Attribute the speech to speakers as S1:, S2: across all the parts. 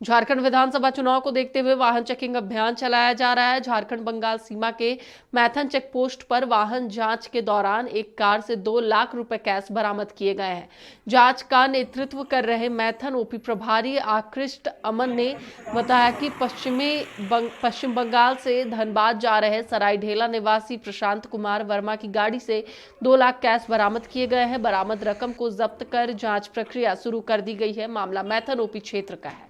S1: झारखंड विधानसभा चुनाव को देखते हुए वाहन चेकिंग अभियान चलाया जा रहा है। झारखंड बंगाल सीमा के मैथन चेक पोस्ट पर वाहन जांच के दौरान एक कार से 2 लाख रुपए कैश बरामद किए गए हैं। जांच का नेतृत्व कर रहे मैथन ओपी प्रभारी आकृष्ट अमन ने बताया कि पश्चिम बंगाल से धनबाद जा रहे सरायढेला निवासी प्रशांत कुमार वर्मा की गाड़ी से 2 लाख कैश बरामद किए गए हैं। बरामद रकम को जब्त कर जांच प्रक्रिया शुरू कर दी गई है। मामला मैथन ओपी क्षेत्र का है।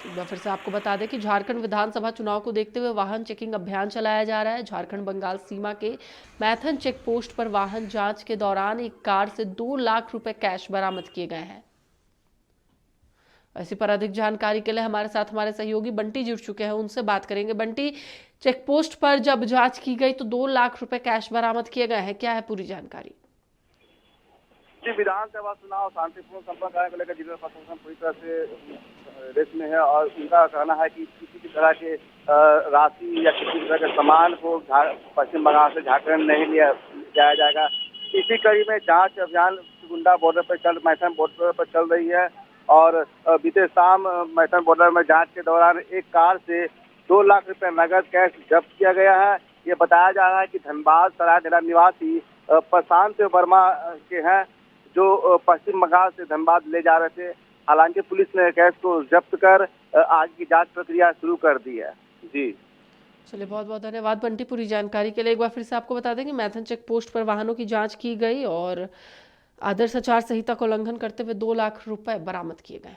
S1: एक बार फिर से आपको बता दें कि झारखंड विधानसभा चुनाव को देखते हुए वाहन चेकिंग अभियान चलाया जा रहा है। झारखंड बंगाल सीमा के मैथन चेक पोस्ट पर वाहन जांच के दौरान एक कार से 2 लाख रुपए कैश बरामद किए गए हैं। इसी पर अधिक जानकारी के लिए हमारे साथ हमारे सहयोगी बंटी जुड़ चुके हैं, उनसे बात करेंगे। बंटी, चेक पोस्ट पर जब जांच की गई तो 2 लाख रुपए कैश बरामद किए गए हैं, क्या है पूरी जानकारी?
S2: जी, विधानसभा चुनाव शांतिपूर्ण संपन्न कराने को लेकर जिला प्रशासन पूरी तरह से रेस में है और उनका कहना है कि किसी भी तरह के राशि या किसी भी तरह के सामान को पश्चिम बंगाल से झारखंड नहीं लिया जाया जाएगा। इसी कड़ी में जांच अभियान गुंडा बॉर्डर मैथन बॉर्डर पर चल रही है और बीते शाम मैथन बॉर्डर में जांच के दौरान एक कार से 2 लाख रुपए नगद कैश जब्त किया गया है। ये बताया जा रहा है कि धनबाद सरायढेला निवासी प्रशांत वर्मा के हैं, जो पश्चिम बंगाल से धनबाद ले जा रहे थे। हालांकि पुलिस ने कैश को जब्त कर आगे की जांच प्रक्रिया शुरू कर दी है। जी
S1: चलिए, बहुत बहुत धन्यवाद बंटी पूरी जानकारी के लिए। एक बार फिर से आपको बता दें कि मैथन चेक पोस्ट पर वाहनों की जांच की गई और आदर्श आचार संहिता का उल्लंघन करते हुए 2 लाख रुपए बरामद किए गए।